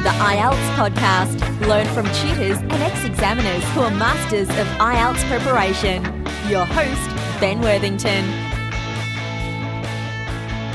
to the IELTS podcast. Learn from tutors and ex-examiners who are masters of IELTS preparation. Your host, Ben Worthington.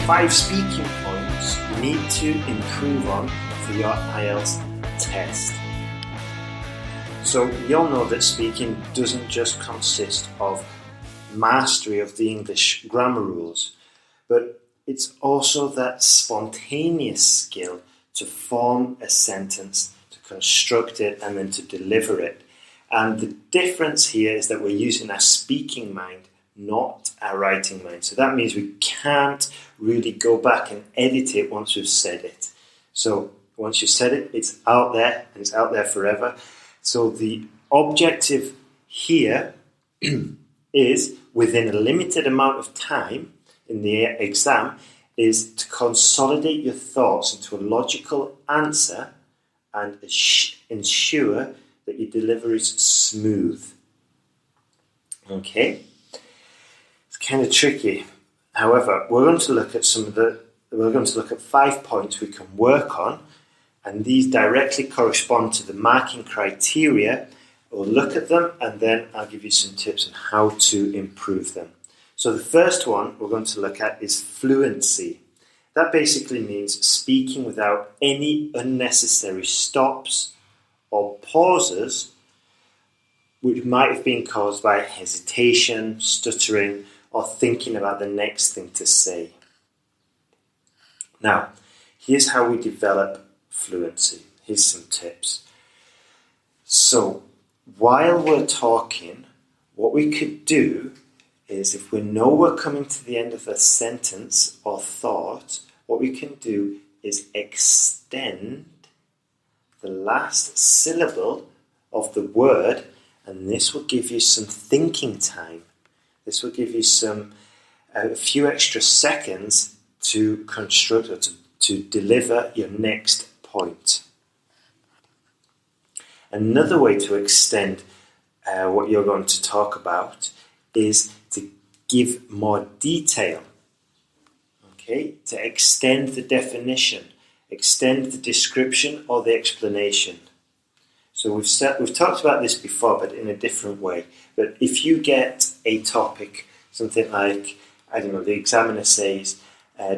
5 speaking points you need to improve on for your IELTS test. So we all know that speaking doesn't just consist of mastery of the English grammar rules, but it's also that spontaneous skill to form a sentence, to construct it, and then to deliver it. And the difference here is that we're using our speaking mind, not our writing mind. So that means we can't really go back and edit it once we've said it. So once you've said it, it's out there, and it's out there forever. So the objective here is, within a limited amount of time in the exam, is to consolidate your thoughts into a logical answer and ensure that your delivery is smooth. Okay? It's kind of tricky. However, we're going to look at 5 points we can work on, and these directly correspond to the marking criteria. We'll look at them, and then I'll give you some tips on how to improve them. So the first one we're going to look at is fluency. That basically means speaking without any unnecessary stops or pauses, which might have been caused by hesitation, stuttering, or thinking about the next thing to say. Now, here's how we develop fluency. Here's some tips. So, while we're talking, what we could do is, if we know we're coming to the end of a sentence or thought, what we can do is extend the last syllable of the word, and this will give you some thinking time. This will give you a few extra seconds to construct or to deliver your next point. Another way to extend what you're going to talk about is to give more detail, okay? To extend the definition, extend the description or the explanation. So we've talked about this before, but in a different way. But if you get a topic, something like, the examiner says,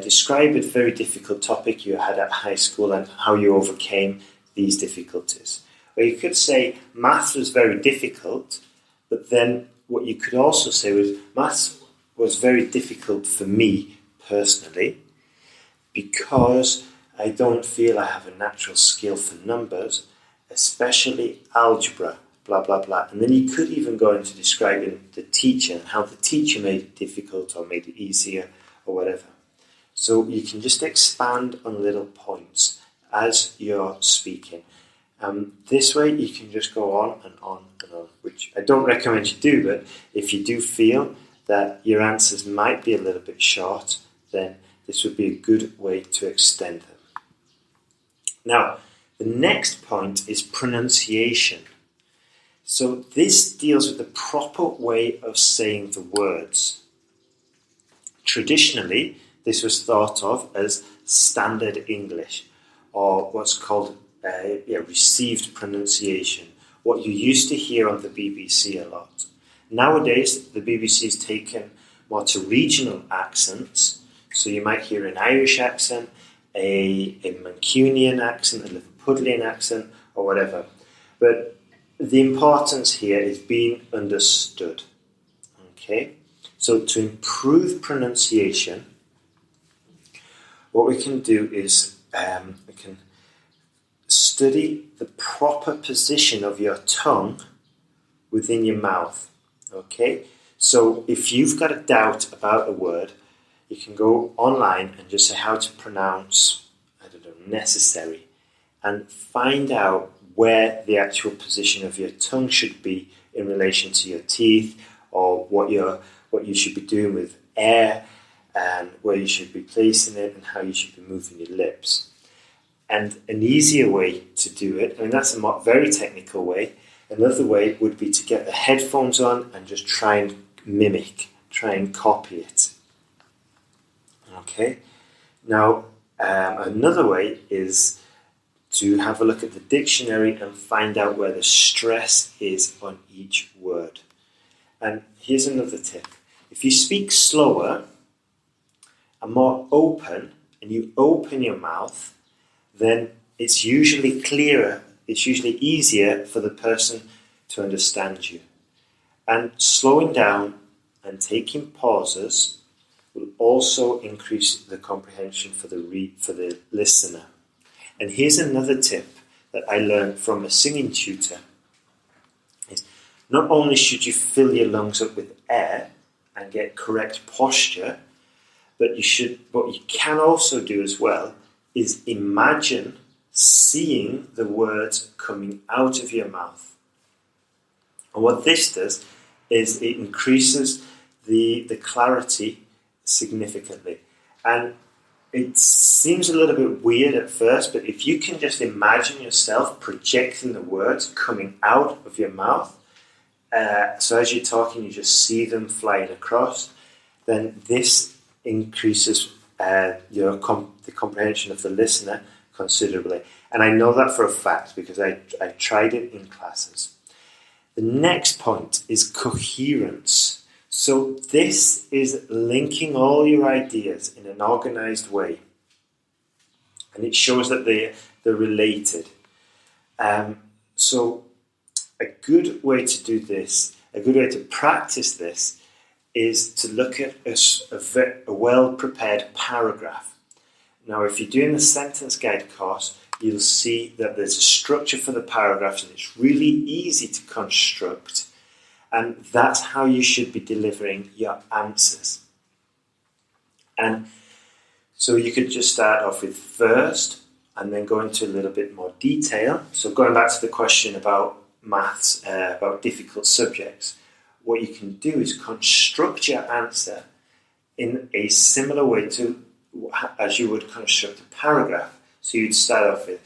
describe a very difficult topic you had at high school and how you overcame these difficulties. Or you could say, maths was very difficult, but then what you could also say was, maths was very difficult for me personally because I don't feel I have a natural skill for numbers, especially algebra, blah, blah, blah. And then you could even go into describing the teacher and how the teacher made it difficult or made it easier or whatever. So you can just expand on little points as you're speaking. This way you can just go on and on and on, which I don't recommend you do, but if you do feel that your answers might be a little bit short, then this would be a good way to extend them. Now, the next point is pronunciation. So this deals with the proper way of saying the words. Traditionally, this was thought of as standard English, or what's called received pronunciation, what you used to hear on the BBC a lot. Nowadays, the BBC's taken more to regional accents, so you might hear an Irish accent, a Mancunian accent, a Liverpudlian accent, or whatever. But the importance here is being understood. Okay? So to improve pronunciation, what we can do is we can study the proper position of your tongue within your mouth. Okay? So if you've got a doubt about a word, you can go online and just say how to pronounce, necessary, and find out where the actual position of your tongue should be in relation to your teeth, or what you should be doing with air, and where you should be placing it, and how you should be moving your lips. And an easier way to do it, that's a very technical way. Another way would be to get the headphones on and just try and mimic, try and copy it. Okay? Now, another way is to have a look at the dictionary and find out where the stress is on each word. And here's another tip. If you speak slower and more open, and you open your mouth, then it's usually clearer, it's usually easier for the person to understand you. And slowing down and taking pauses will also increase the comprehension for the listener. And here's another tip that I learned from a singing tutor. Is not only should you fill your lungs up with air and get correct posture, but what you can also do as well is imagine seeing the words coming out of your mouth. And what this does is it increases the clarity significantly. And it seems a little bit weird at first, but if you can just imagine yourself projecting the words coming out of your mouth, so as you're talking, you just see them flying across, then this increases the comprehension of the listener considerably. And I know that for a fact because I tried it in classes. The next point is coherence. So this is linking all your ideas in an organized way. And it shows that they're related. So a good way to do this, a good way to practice this, is to look at a well-prepared paragraph. Now, if you're doing the sentence guide course, you'll see that there's a structure for the paragraphs and it's really easy to construct. And that's how you should be delivering your answers. And so you could just start off with first and then go into a little bit more detail. So going back to the question about maths, about difficult subjects, what you can do is construct your answer in a similar way to as you would construct a paragraph. So you'd start off with,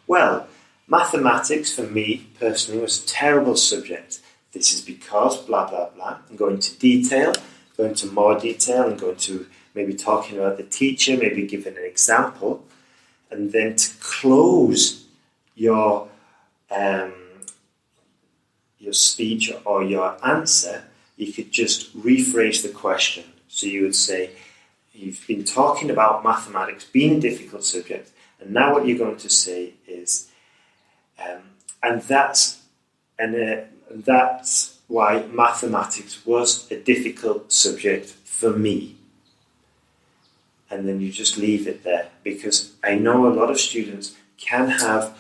well, mathematics for me personally was a terrible subject. This is because blah, blah, blah. And go into detail, go into more detail and go into maybe talking about the teacher, maybe giving an example. And then to close your speech or your answer, you could just rephrase the question. So you would say, you've been talking about mathematics being a difficult subject, and now what you're going to say is, and that's why mathematics was a difficult subject for me. And then you just leave it there, because I know a lot of students can have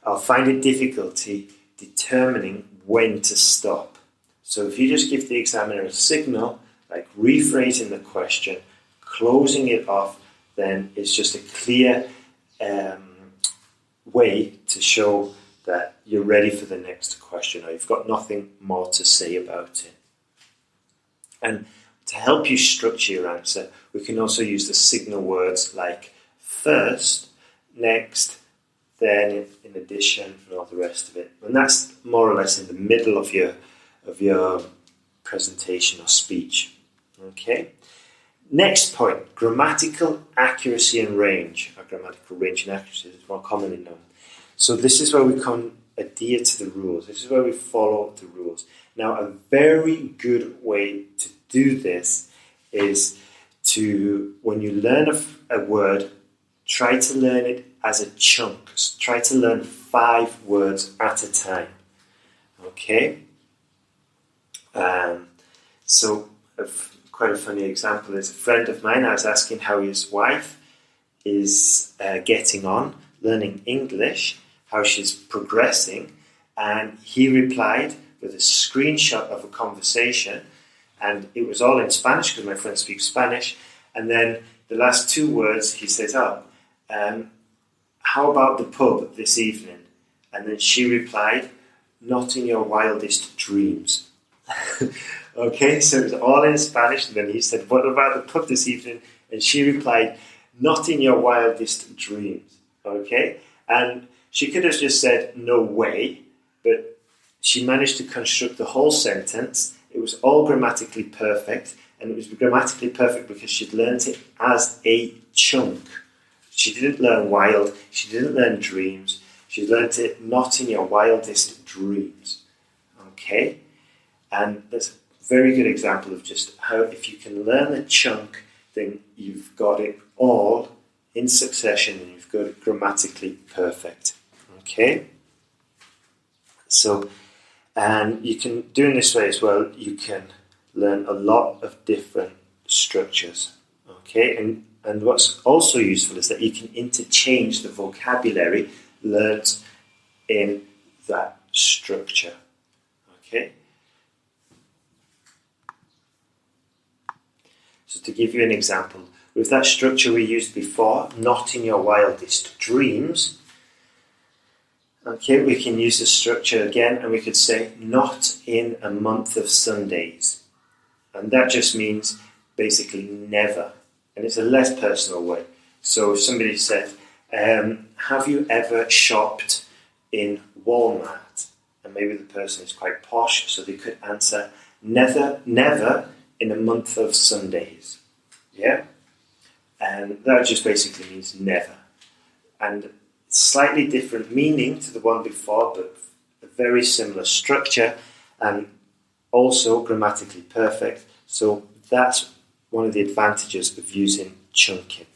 or find it difficulty determining when to stop. So if you just give the examiner a signal, like rephrasing the question, closing it off, then it's just a clear way to show that you're ready for the next question or you've got nothing more to say about it. And to help you structure your answer, we can also use the signal words like first, next, then, in addition, and all the rest of it. And that's more or less in the middle of your presentation or speech. Okay? Next point, grammatical accuracy and range. Or grammatical range and accuracy is more commonly known. So this is where we adhere to the rules. This is where we follow the rules. Now, a very good way to do this is to, when you learn a word, try to learn it as a chunk. Try to learn 5 words at a time. Okay? So, quite a funny example is a friend of mine, I was asking how his wife is getting on, learning English, how she's progressing, and he replied with a screenshot of a conversation, and it was all in Spanish because my friend speaks Spanish, and then the last 2 words he says, how about the pub this evening? And then she replied, not in your wildest dreams. Okay, so it was all in Spanish, and then he said, what about the pub this evening? And she replied, not in your wildest dreams. Okay, and she could have just said, no way, but she managed to construct the whole sentence. It was all grammatically perfect, and it was grammatically perfect because she'd learnt it as a chunk. She didn't learn wild, she didn't learn dreams, She learnt it not in your wildest dreams. Okay? And that's a very good example of just how if you can learn a chunk, then you've got it all in succession and you've got it grammatically perfect. Okay? So, and you can do in this way as well, you can learn a lot of different structures. Okay? And what's also useful is that you can interchange the vocabulary learnt in that structure. Okay? So to give you an example, with that structure we used before, not in your wildest dreams, okay, we can use the structure again and we could say, not in a month of Sundays. And that just means basically never. And it's a less personal way. So if somebody said, have you ever shopped in Walmart? And maybe the person is quite posh, so they could answer, never in a month of Sundays. Yeah? And that just basically means never. And slightly different meaning to the one before, but a very similar structure and also grammatically perfect. So that's one of the advantages of using chunking.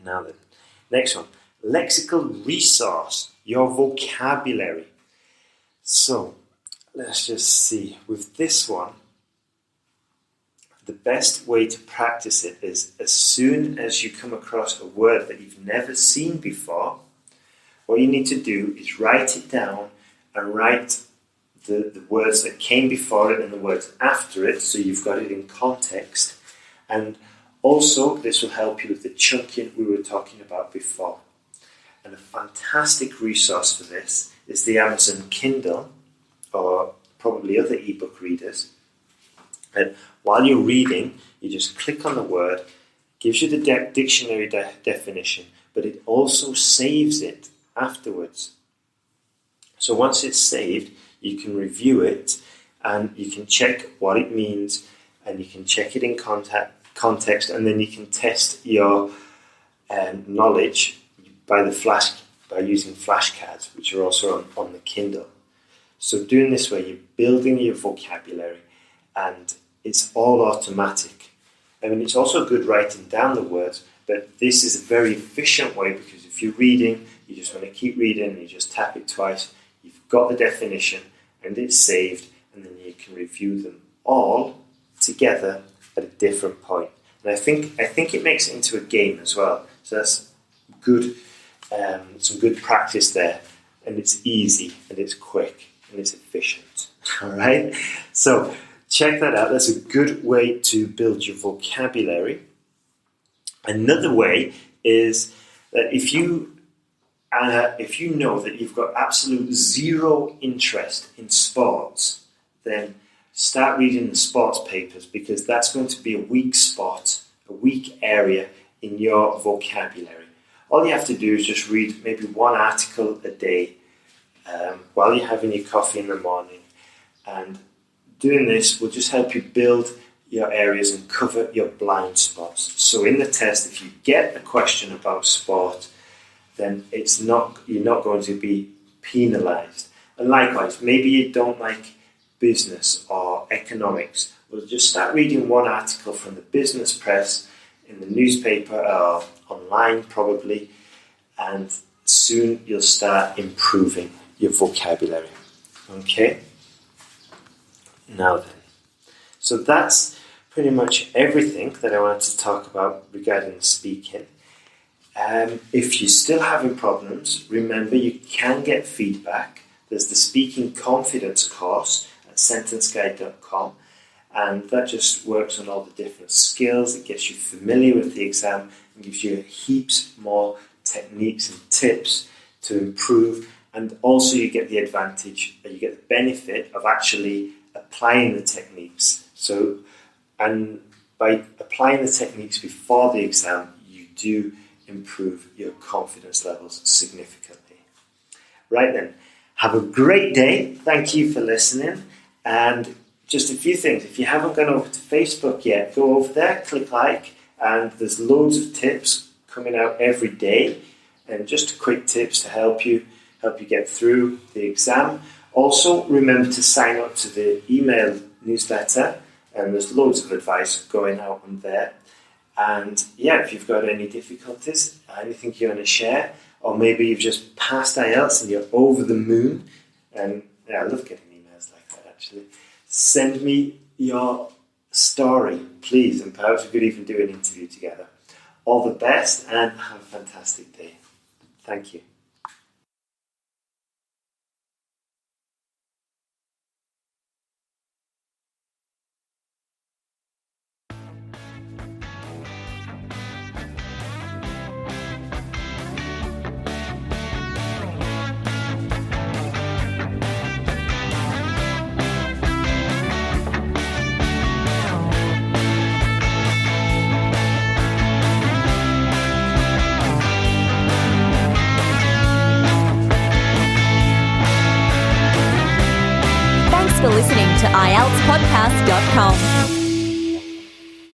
Now then, next one. Lexical resource, your vocabulary. So, let's just see. With this one, the best way to practice it is as soon as you come across a word that you've never seen before, what you need to do is write it down and write the words that came before it and the words after it, so you've got it in context. And also, this will help you with the chunking we were talking about before. And a fantastic resource for this is the Amazon Kindle, or probably other ebook readers. And while you're reading, you just click on the word, gives you the dictionary definition, but it also saves it afterwards. So once it's saved, you can review it and you can check what it means and you can check it in context, and then you can test your knowledge by using flashcards, which are also on the Kindle. So doing this way, you're building your vocabulary and it's all automatic. I mean, it's also good writing down the words, but this is a very efficient way because if you're reading, you just want to keep reading and you just tap it twice, you've got the definition and it's saved, and then you can review them all together at a different point. And I think it makes it into a game as well. So that's good, some good practice there. And it's easy and it's quick and it's efficient. All right. So check that out. That's a good way to build your vocabulary. Another way is that if you know that you've got absolute zero interest in sports, then start reading the sports papers, because that's going to be a weak spot, a weak area in your vocabulary. All you have to do is just read maybe one article a day while you're having your coffee in the morning. And doing this will just help you build your areas and cover your blind spots. So in the test, if you get a question about sport, then you're not going to be penalised. And likewise, maybe you don't like business or economics. Well, just start reading one article from the business press, in the newspaper or online probably, and soon you'll start improving your vocabulary. Okay? Now then, so that's pretty much everything that I wanted to talk about regarding speaking. If you're still having problems, remember you can get feedback. There's the Speaking Confidence course at sentenceguide.com, and that just works on all the different skills. It gets you familiar with the exam and gives you heaps more techniques and tips to improve. And also you get the advantage, you get the benefit of actually applying the techniques. So, and by applying the techniques before the exam, you do improve your confidence levels significantly. Right then, have a great day. Thank you for listening. And just a few things. If you haven't gone over to Facebook yet, go over there, click like, and there's loads of tips coming out every day. and just quick tips to help you get through the exam. Also, remember to sign up to the email newsletter, and there's loads of advice going out on there. And yeah, if you've got any difficulties, anything you want to share, or maybe you've just passed IELTS and you're over the moon, and yeah, I love getting emails like that actually. Send me your story, please, and perhaps we could even do an interview together. All the best and have a fantastic day. Thank you. For listening to IELTSPodcast.com.